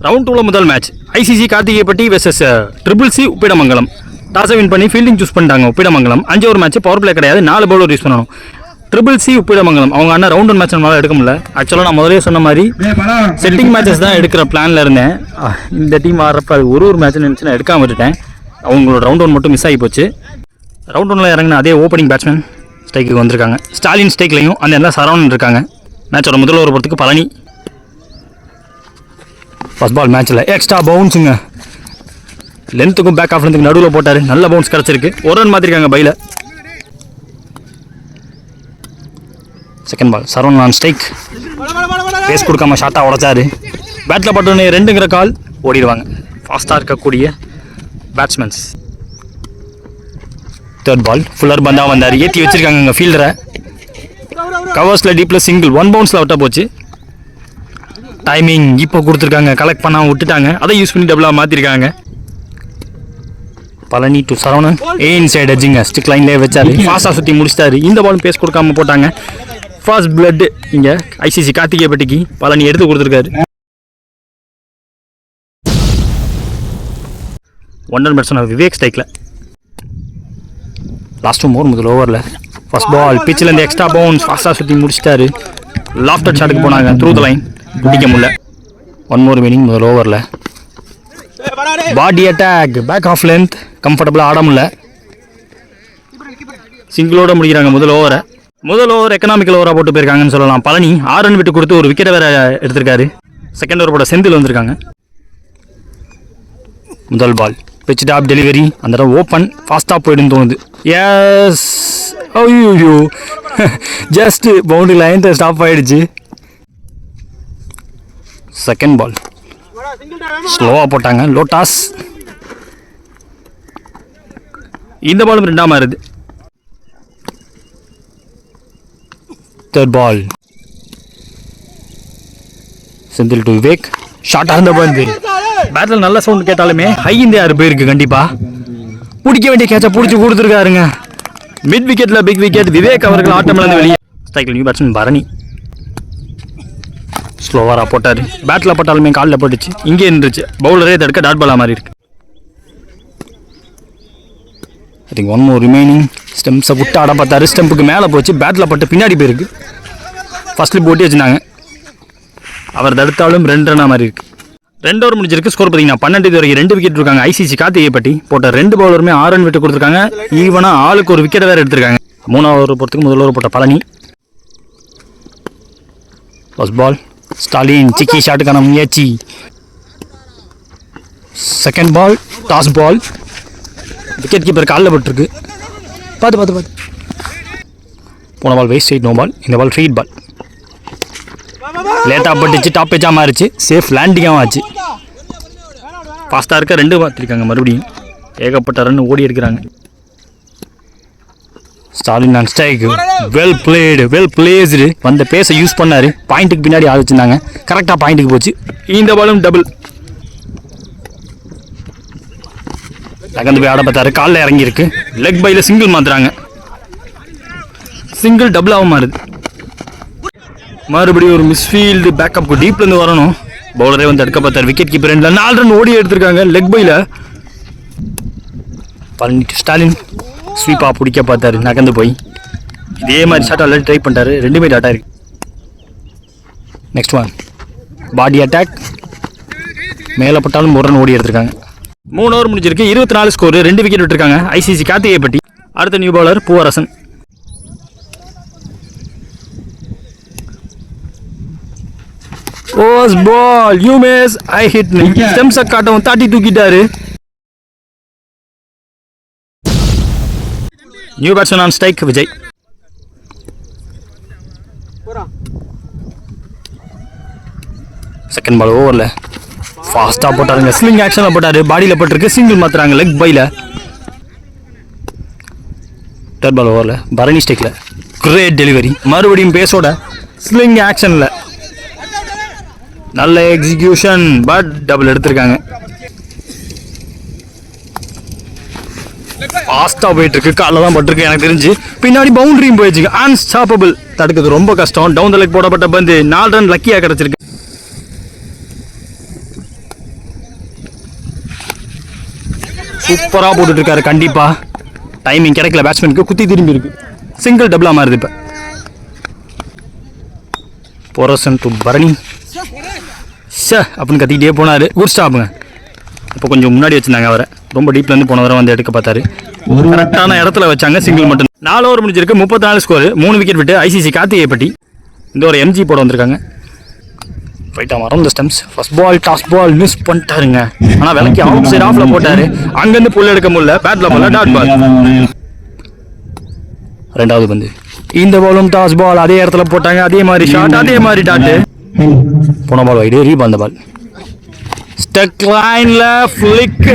Round 2ல முதல் match ICC Karthikeyapatti versus triple C Uppidamangalam. டாஸை வின் பண்ணி ஃபீல்டிங் சூஸ் பண்ணிட்டாங்க Uppidamangalam. 5 over match, power play கிடையாது, 4 பவுலர் யூஸ் பண்ணணும். ட்ரிபிள் சி உப்பிடமங்கலம் அவங்க அண்ணா ரவுண்ட் 1 மேட்ச் நம்மளால் எடுக்க முடியல. ஆக்சுவலாக நான் முதலே சொன்ன மாதிரி செட்டிங் மேட்சஸ் தான் எடுக்கிற பிளானில் இருந்தேன். இந்த டீம் ஆடுறப்ப அது ஒரு மேட்ச் நினச்சி நான் எடுக்காமல் விட்டுட்டேன். அவங்களோட ரவுண்ட் 1 மட்டும் மிஸ் ஆகி போச்சு. ரவுண்ட் 1ல் இறங்கின அதே ஓப்பனிங் பேட்ஸ்மேன் ஸ்ட்ரைக்கு வந்திருக்காங்க. ஸ்டாலின் ஸ்ட்ரைக்லையும் அந்த எல்லாம் சரவணன் இருக்காங்க. மேட்சோட முதல் ஓவர் போகிறதுக்கு பழனி. ஃபர்ஸ்ட் பால் மேட்ச்சில் எக்ஸ்ட்ரா பவுன்ஸுங்க, லென்த்துக்கும் பேக் ஆஃப் லென்த்துக்கு நடுவில் போட்டார். நல்ல பவுன்ஸ் கிடச்சிருக்கு. ஒரு ரன் மாற்றிருக்காங்க பையில். Second ball Saravanan on strike, pace கொடுக்காம ஷார்ட்டாக உடச்சாரு. பேட்டில் பட்டோன்னே 2ங்கிற கால் ஓடிடுவாங்க. ஃபாஸ்ட்டாக இருக்கக்கூடிய பேட்ஸ்மேன்ஸ். தேர்ட் பால் ஃபுல்லர் பந்தாக வந்தார், ஏற்றி வச்சுருக்காங்க இங்கே ஃபீல்டரை. கவர்ஸில் டீப்பில் சிங்கிள், 1 பவுன்ஸில் அவுட்டாக போச்சு. டைமிங் இப்போ கொடுத்துருக்காங்க, கலெக்ட் பண்ணாமல் விட்டுட்டாங்க. அதை யூஸ் பண்ணி டபுளாக மாற்றிருக்காங்க. பழனி டு சரவணன் இன்சைட் எட்ஜிங்க, ஸ்டிக் லைன்லேயே வச்சாரு. ஃபாஸ்ட்டாக சுற்றி முடிச்சிட்டாரு. இந்த பாலும் பேஸ் கொடுக்காம போட்டாங்க. ஃபர்ஸ்ட் பிளட் இங்கே ஐசிசி கார்த்திகேயப்பட்டிக்கு பழனி எடுத்து கொடுத்துருக்காரு. ஒன் பேட்ஸ்மேன் விவேக் ஸ்ட்ரைக்கில். லாஸ்ட் ஓவர் முதல் ஓவரில் ஃபர்ஸ்ட் பால் பிச்சிலேருந்து எக்ஸ்ட்ரா பவுன்ஸ், ஃபாஸ்ட்டாக சுற்றி முடிச்சிட்டாரு. லாஃப்டர் ஷாட்டுக்கு போனாங்க, த்ரூ த லைன் பிடிக்க முடியல. 1 more மீனிங் முதல் ஓவரில். Body attack, back of length, கம்ஃபர்டபுளாக ஆட முடியல. சிங்கிளோட முடிக்கிறாங்க முதல் ஓவரை. முதல் ஓவர் எக்கனாமிக்கல் ஓவராக போட்டு போயிருக்காங்கன்னு சொல்லலாம். பழனி 6 ரன் விட்டு கொடுத்து ஒரு விக்கெட்டை வேற எடுத்திருக்காரு. செகண்ட் ஓவர் போட செந்தில் வந்திருக்காங்க. முதல் பால் பிச் டாப் டெலிவரி, அந்த இடம் ஓப்பன், ஃபாஸ்ட்டாக போயிடுன்னு தோணுது. எஸ், ஐயோ ஜஸ்ட் பவுண்டரி லைன் ஸ்டாப் ஆகிடுச்சு. செகண்ட் பால் ஸ்லோவாக போட்டாங்க, லோட்டாஸ். இந்த பாலும் 2ஆக மாறுது. Third ball Senthil to Vivek, ஷார்ட்டாக இருந்த பந்து. பேட்டில் நல்ல சவுண்ட் கேட்டாலுமே ஹை இந்த 6 போயிருக்கு. கண்டிப்பாக பிடிக்க வேண்டிய கேட்சை பிடிச்சி கொடுத்துருக்காருங்க. மிட் விக்கெட்டில் பிக் விக்கெட். விவேக் அவர்கள் ஆட்டமிழந்து வெளியே. ஸ்ட்ரைக்கில் நியூ பேட்ஸ்மேன் பரணி ஸ்லோவராக போட்டார். பேட்டில் போட்டாலுமே காலில் போட்டுச்சு. இங்கே இருந்துச்சு, பவுலரே தடுக்க டாட் பாலாக மாறி இருக்கு. I think 1 more remaining. ஸ்டெம்ஸை விட்டு ஆட பார்த்தாரு, ஸ்டெம்புக்கு மேலே போச்சு, பேட்டில் பட்டு பின்னாடி போயிருக்கு. ஃபர்ஸ்ட்லி போட்டி வச்சுனாங்க, அவர் தடுத்தாலும் 2 ரன்னாக மாறி இருக்கு. 2 ஓவர் முடிஞ்சிருக்கு. ஸ்கோர் பார்த்தீங்கன்னா 12 வரைக்கும் 2 விக்கெட் இருக்காங்க. ஐசிசி கார்த்திகேயப்பட்டி போட்ட 2 பவுலருமே 6 ரன் விட்டு கொடுத்துருக்காங்க. ஈவனாக ஆளுக்கு ஒரு விக்கெட்டை வேறு எடுத்திருக்காங்க. 3ஆவது ஓவர் போகிறதுக்கு முதல் ஓவர் போட்ட பழனி. ஃபர்ஸ்ட் பால் ஸ்டாலின் சிக்கி ஷாட்டுக்கான முயற்சி. Second ball toss ball, wicket keeper காலில் பட்டிருக்கு. பார்த்து போன ball waist side, no ball. இந்த பால் ஃபீட் பால், லேட்டாக பட்டுச்சு, டாப் பேச்சாக மாறிச்சு. சேஃப் லேண்டிங்காகவும் ஆச்சு. ஃபாஸ்ட்டாக இருக்க 2 பார்த்துருக்காங்க. மறுபடியும் ஏகப்பட்ட ரன் ஓடி எடுக்கிறாங்க. Stalin on strike, well blade, well placed. வந்த பேஸை யூஸ் பண்ணார். பாயிண்ட்டுக்கு பின்னாடி ஆள் வச்சுருந்தாங்க, கரெக்டாக பாயிண்ட்டுக்கு போச்சு. இந்த பாலும் டபுள். நகர்ந்து போய் ஆட பார்த்தாரு, காலில் இறங்கியிருக்கு. லெக் பையில் சிங்கிள் மாற்றுறாங்க. சிங்கிள் டபுளாகவும் மாறுது. மறுபடியும் ஒரு மிஸ்ஃபீல்டு, பேக்கப்புக்கு டீப்லேருந்து வரணும். பவுலரே வந்து எடுக்க பார்த்தார். விக்கெட் கீப்பர் 4 ரன் ஓடி எடுத்திருக்காங்க லெக் பையில். பழனி ஸ்டாலின் ஸ்வீப்பாக பிடிக்க பார்த்தாரு, நகர்ந்து போய். இதே மாதிரி ஷாட் ஆல்ரெடி ட்ரை பண்ணிட்டாரு, 2மே டாட்டா இருக்கு. நெக்ஸ்ட் ஒன் பாடி அட்டாக், மேலே பட்டாலும் 1 ரன் ஓடி எடுத்திருக்காங்க. 3 ஓவர் முடிஞ்சிருக்கு. 24 ஸ்கோர், 2 விக்கெட் விட்டுருக்காங்க ஐசிசி கார்த்திகேயப்பட்டி. அடுத்த new bowler Poovarasan. First ball, you miss, I hit. Stumps காட்டவும் தாட்டி தூக்கிட்டாரு. New batsman on strike Vijay. Second ball ஓவரில் ஃபாஸ்ட்டாக போட்டாருங்க, ஸ்லிங் ஆக்ஷனில் போட்டார். பாடியில் போட்டிருக்கு, சிங்கிள் மாற்றுறாங்க லெக் பையில். தேர்ட் பால் ஓவரில் பரணி ஸ்ட்ரைக்கில் கிரேட் டெலிவரி. மறுபடியும் பேஸோட ஸ்லிங் ஆக்ஷனில் நல்ல எக்ஸிக்யூஷன், பட் டபுள் எடுத்திருக்காங்க. ஃபாஸ்ட்டாக போயிட்டுருக்கு, காலில் தான் பட்டிருக்கு எனக்கு தெரிஞ்சு. பின்னாடி பவுண்டரியும் போயிடுச்சு, அன்ஸ்டாப்பபிள். தடுக்கிறது ரொம்ப கஷ்டம். டவுன் த லெக் போடப்பட்ட பந்து 4 ரன் லக்கியாக கிடச்சிருக்கு. சூப்பராக போட்டுட்டு இருக்காரு. கண்டிப்பாக டைமிங் கிடைக்கல பேட்ஸ்மேனுக்கு, குத்தி திரும்பி இருக்கு. சிங்கிள் டபுளாக மாறுது. இப்போ போரசன் டு பரணி அப்படின்னு கத்திக்கிட்டே போனார். குட் ஸ்டாப்புங்க. இப்போ கொஞ்சம் முன்னாடி வச்சுருந்தாங்க அவரை, ரொம்ப டீப்லேருந்து போன தடவை வந்து எடுக்க பார்த்தாரு. கரெக்டான இடத்துல வச்சாங்க. சிங்கிள் மட்டும். 4 ஓவர் முடிஞ்சிருக்கு. 34 ஸ்கோர். 3 விக்கெட் விட்டு ஐசிசி கார்த்திகேயப்பட்டி இந்த ஒரு எம்ஜி போட வந்திருக்காங்க. ஃபைட்டாக மரம் இந்த stumps. First ball toss ball miss பண்ணிட்டாருங்க. ஆனால் விலைக்கு அவுட் சைட் ஆஃப்ல போட்டார். அங்கேருந்து புல் எடுக்க முடியல. பேட்டில் போல டாட் பால். ரெண்டாவது பந்து. இந்த பாலும் டாஸ் பால் அதே இடத்துல போட்டாங்க. அதே மாதிரி ஷாட், அதே மாதிரி டாட்டு. போன பால் வைடு, ரீபால் பால். ஸ்டக் லைன்ல ஃபிளிக்.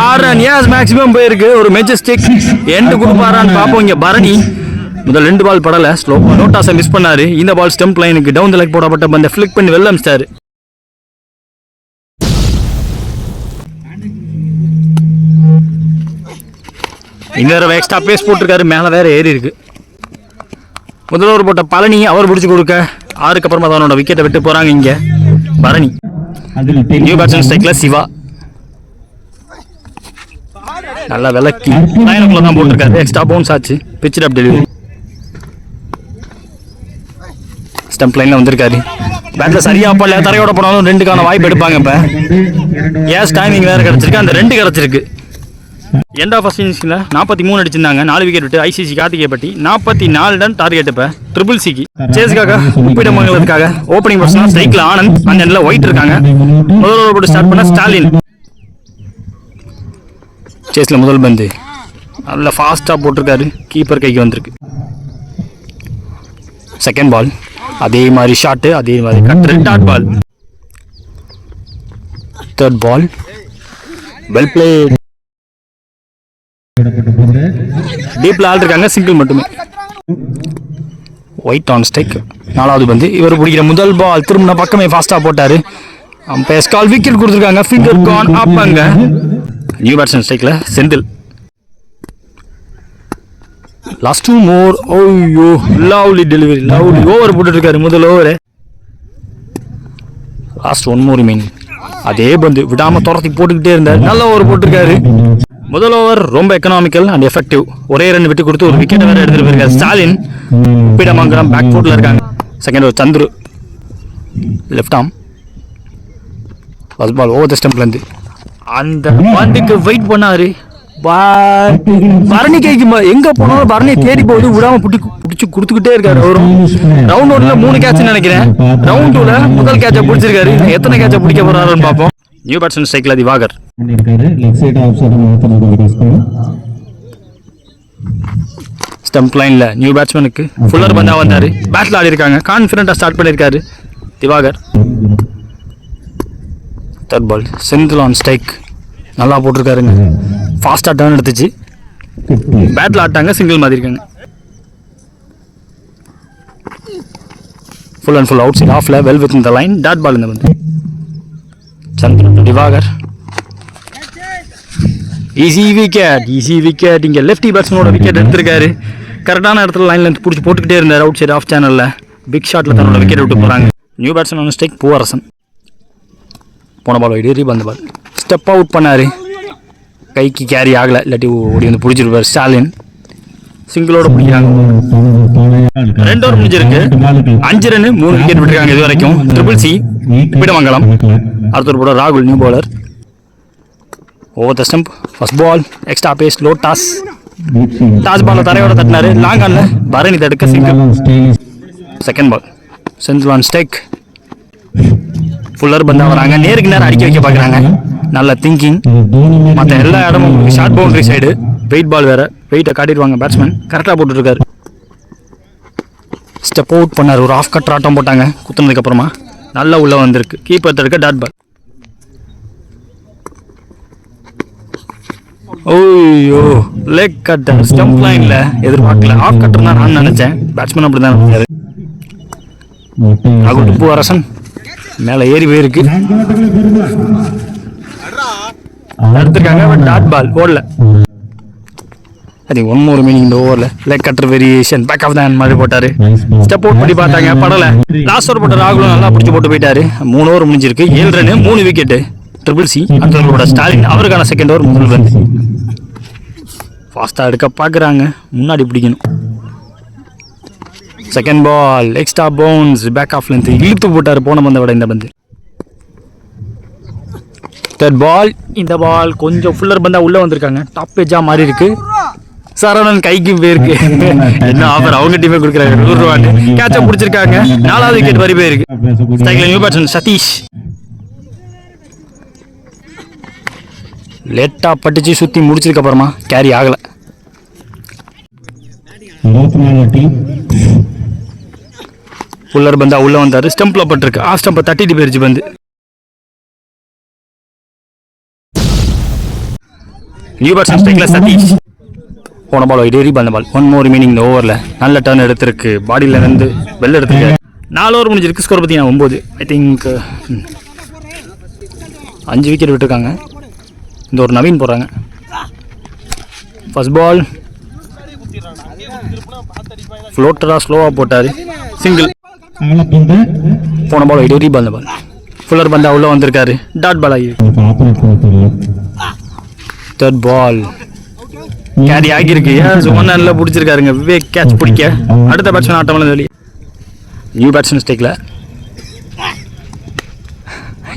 6 ரன். எஸ் மேக்ஸிமம் போயிருக்கு. ஒரு மெஜஸ்டிக் எண்டு கொடுப்பாரான்னு பார்ப்போம். இங்கே பரணி முதல் 2 பால் படலை. ஸ்லோ நோட்டாஸை மிஸ் பண்ணாரு. இந்த பால் ஸ்டம்ப் லைனுக்கு டவுன் த லெக் போடப்பட்ட பந்தை ஃபிளிக் பண்ணி வெளில அமிச்சிட்டாரு. இந்த தடவை எக்ஸ்ட்ரா பேஸ் போட்டிருக்காரு. மேலே வேற ஏறி இருக்கு. முதல் ஓவர் போட்ட பழனி அவர் பிடிச்சி கொடுக்க 6க்கு அப்புறமா அவனோட விக்கெட்டை விட்டு போறாங்க. இங்க பரணி. நியூ பேட்ஸ்மேன் ஸ்ட்ரைக்ல சிவா நல்லா விலக்கி 9 o'clock தான் போட்டிருக்காரு. எக்ஸ்ட்ரா பவுன்ஸ் ஆச்சு. பிச் அப் டெலிவரி. ஸ்டம்ப் லைன்ல வந்திருக்காரு. பேட்ல சரியா பல்ல தரையோட போனாலும் 2க்கான வாய்ப்பு எடுப்பாங்க. இப்ப எஸ் டைமிங் வேற கிடைச்சிருக்கு. அந்த 2 கிடைச்சிருக்கு. எண்ட் ஆஃப் ஃபர்ஸ்ட் இன்னிங்ஸ்ல 43 அடிச்சிருந்தாங்க. 4 விக்கெட் விட்டு ஐசிசி கார்த்திகேயப்பட்டி 44 ரன் டார்கெட். இப்ப ட்ரிபிள் சிக்கு சேஸுக்காக உப்பிடமங்கலத்துக்காக ஓப்பனிங் பர்சனா ஸ்ட்ரைக்ல ஆனந்த், அந்த எண்ணில் ஒயிட் இருக்காங்க. முதல் ஓவர் போட்டு ஸ்டார்ட் பண்ண ஸ்டாலின். சேஸ்ல முதல் பந்து நல்ல ஃபாஸ்டா போட்டிருக்காரு. கீப்பர் கைக்கு வந்திருக்கு. செகண்ட் பால் அதே மாதிரி ஷாட், அதே மாதிரி cut. Dot ball. Third ball well played. டீப்ல ஆள் இருக்காங்க. சிங்கிள் மட்டுமே. ஒயிட் ஆன் ஸ்ட்ரைக். 4வது பந்து. இவர் பிடிக்கிற முதல் பால் திரும்பின பக்கமே ஃபாஸ்டா போட்டாரு. அம்பையர் கால் விக்கெட் கொடுத்துருக்காங்க. ஃபிங்கர் கான் அப். அங்க நியூ பேட்ஸ்மேன் ஸ்ட்ரைக்ல செந்தில். லாஸ்ட் 2 மோர். ஓய்யோ லவ்லி டெலிவரி. லவ்லி ஓவர் போட்டு இருக்காரு. முதல் ஓவர். லாஸ்ட் 1 மோர் மீன். அதே பந்து விடாம துரத்தி போட்டுக்கிட்டே இருந்தார். நல்ல ஓவர் போட்டிருக்காரு. முதல் ஓவர் ரொம்ப எக்கனாமிக்கல் அண்ட் எஃபெக்டிவ். ஒரே ரன் விட்டு கொடுத்து ஒரு விக்கெட் வேற எடுத்துட்டு போயிருக்காரு. ஸ்டாலின் உப்பிடமங்கலம் பேக் ஃபுட்ல இருக்காங்க. Second over Chandru left arm. First ball over the ஸ்டம்ப்ல இருந்து அந்த பந்துக்கு வெயிட் பண்ணாரு. பரணி கைக்கு எங்க போனாலும் பரணி தேடி போகுது. விடாம பிடிச்சு கொடுத்துக்கிட்டே இருக்காரு. அவரும் ரவுண்ட் 1ல 3 கேட்ச் நினைக்கிறேன். ரவுண்ட் 2ல முதல் கேட்சை பிடிச்சிருக்காரு. எத்தனை கேட்சை பிடிக்க போறாருன்னு பார்ப்போம். நியூ பேட்ஸ்மேன் ஸ்ட்ரைக்ல திவாகர். ஸ்டம்ப் லைன்ல நியூ பேட்ஸ்மேனுக்கு ஃபுல்லர் பந்தா வந்தாரு. பேட்ல ஆடி இருக்காங்க. கான்ஃபிடென்ட்டா ஸ்டார்ட் பண்ணிருக்காரு Divakar. Third ball Senthil on strike. நல்லா போட்டிருக்காருங்க. ஃபாஸ்டா டர்ன் எடுத்துச்சு. பேட்ல ஆட்டாங்க. சிங்கிள் மாதிரி இருக்காங்க. Full and full outside ஆஃப்ல வெல் வித் இந்த லைன். Dot ball. இந்த வந்து Chandran Divakar. Easy wicket. Easy wicket. இங்கே லெஃப்டி பேட்ஸ்மேனோட விக்கெட் எடுத்திருக்காரு. கரெக்டான இடத்துல லைன்ல பிடிச்சி போட்டுக்கிட்டே இருந்தார். அவுட் சைட் ஆஃப் சேனல்ல பிக் ஷாட்ல தன்னோட விக்கெட் விட்டு போறாங்க. New batsman strike Poovarasan. போன பால் வைடு ரீபந்த பால். ஸ்டெப் அவுட் பண்ணாரு. கைக்கு கேரி ஆகலை. இல்லாட்டி ஓடி வந்து பிடிச்சிருப்பார். ஸ்டாலின் சிங்கிளோட பிடிக்கிறாங்க. 2 ஓவர் முடிஞ்சிருக்கு. 5 ரன் 3 விக்கெட் விட்டுருக்காங்க இது வரைக்கும். Triple C Uppidamangalam. அடுத்த போட ராகுல் new bowler. Over the stump. First ball extra pace low toss. Toss ball தரையோட தட்டினாரு. லாங் ஆன்ல பரணி தடுக்க single. Second ball Senthil on strike. Fuller பந்தா வராங்க. நேருக்கு நேரம் அடிக்க வைக்க பார்க்குறாங்க. நல்ல திங்கிங். மற்ற எல்லா இடமும் ஷார்ட் பவுண்டரி சைடு. வெயிட் பால் வேற. வெயிட்டை காட்டிடுவாங்க பேட்ஸ்மேன். கரெக்டாக போட்டுருக்காரு. ஸ்டெப் அவுட் பண்ணார். ஒரு ஆஃப் கட் ஆட்டம் போட்டாங்க. குத்துனதுக்கு அப்புறமா நல்லா உள்ள வந்திருக்கு. கீப்பர் தடுக்க டாட் பால். ஓய்யோ லெக் கட். ஸ்டம்ப் லைன்ல எதிர்பார்க்கல. ஆஃப் கட்டர் தான் நான் நினைச்சேன். பேட்ஸ்மேன் அப்படி தான் நினைச்சாரு. ராகுல் பூவரசன் மேல ஏறி போயிருக்கு. எடுத்திருக்காங்க. டாட் பால் ஓடல. அது 1 மோர் மீனிங் இந்த ஓவரில். Leg cutter variation back of the hand மாதிரி போட்டாரு. ஸ்டெப் அவுட் பண்ணி பார்த்தாங்க. படலை. லாஸ்ட் ஓவர் போட்ட ராகுலும் நல்லா பிடிச்சி போட்டு போயிட்டாரு. 3 ஓவர் முடிஞ்சிருக்கு. 7 ரன் 3 விக்கெட்டு. ட்ரிபிள் சி அதோட ஸ்டாலின் அவருக்கான செகண்ட் ஓவர் முதல் பந்து. ஃபாஸ்ட்டாக எடுக்க பார்க்குறாங்க, முன்னாடி பிடிக்கணும். Second ball extra bounce, back of length இழுத்து போட்டார் போன பந்தை விட இந்த பந்து. தேர்ட் பால், இந்த பால் கொஞ்சம் ஃபுல்லர் பந்தா உள்ளே வந்திருக்காங்க, டாப் பேஜாக மாறி இருக்கு. சரவணன் கைக்கு போயிருக்கு. என்ன ஆஃபர் அவங்க டீமே கொடுக்குறாங்க, 100 ரூபான்னு கேட்ச பிடிச்சிருக்காங்க. 4வது விக்கெட் வரி போயிருக்கு. ஸ்ட்ரைக்ல நியூ பேட்ஸ்மேன் சதீஷ் லேட்டாக பட்டுச்சு, சுற்றி முடிச்சதுக்கு அப்புறமா கேரி ஆகலை. ஃபுல்லர் பந்தா உள்ளே வந்தார், ஸ்டம்பில் பட்டிருக்கு, ஆஃப் ஸ்டம்பை தட்டிட்டு போயிருச்சு பந்து. நியூ பேட்ஸ்மேன் ஸ்ட்ரைக்ல சதீஷ் போன பால் வைட் எரிபால் பால். 1 more மீனிங் இந்த ஓவரில் நல்ல டர்ன் எடுத்திருக்கு, பாடியில் இருந்து வெளில எடுத்துருக்கு. 4 ஓவர் முடிஞ்சிருக்கு, ஸ்கோர் பார்த்தீங்கன்னா 9. ஐ திங்க் 5 விக்கெட் விட்டுருக்காங்க. இந்த ஒரு நவீன் போடுறாங்க. ஃபர்ஸ்ட் பால் ஃப்ளோட்டராக ஸ்லோவாக போட்டார், சிங்கிள். போன பால் வைட் எரிபால் பால். ஃபுல்லர் பந்தா உள்ளே வந்திருக்காரு, டாட் பால் ஆகி. தேர்ட் பால் கேரி ஆகியிருக்கு, ஒன் நல்லா பிடிச்சிருக்காருங்க விவேக் கேட்ச் பிடிக்க. அடுத்த பேட்ஸ்மேன் ஆட்டம்ல வெளியே. நியூ பேட்ஸ்மேன் ஸ்டேக்கில்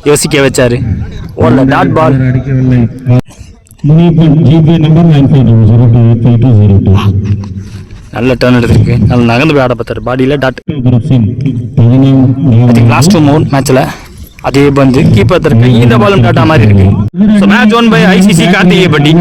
யோசிக்க வச்சாரு, ஓடல டாட் பால். நல்ல டர்ன் எடுத்திருக்கு, நல்ல நகர்ந்து போய் ஆட பார்த்தாரு, பாடியில் டாட். லாஸ்ட் 2 more மேட்ச்சில் அதே பந்து கீப்பர் தருக்கு, இந்த பாலும் டாட்டா மாதிரி இருக்கு. So match won by ICC கார்த்திகேயன்பட்டி.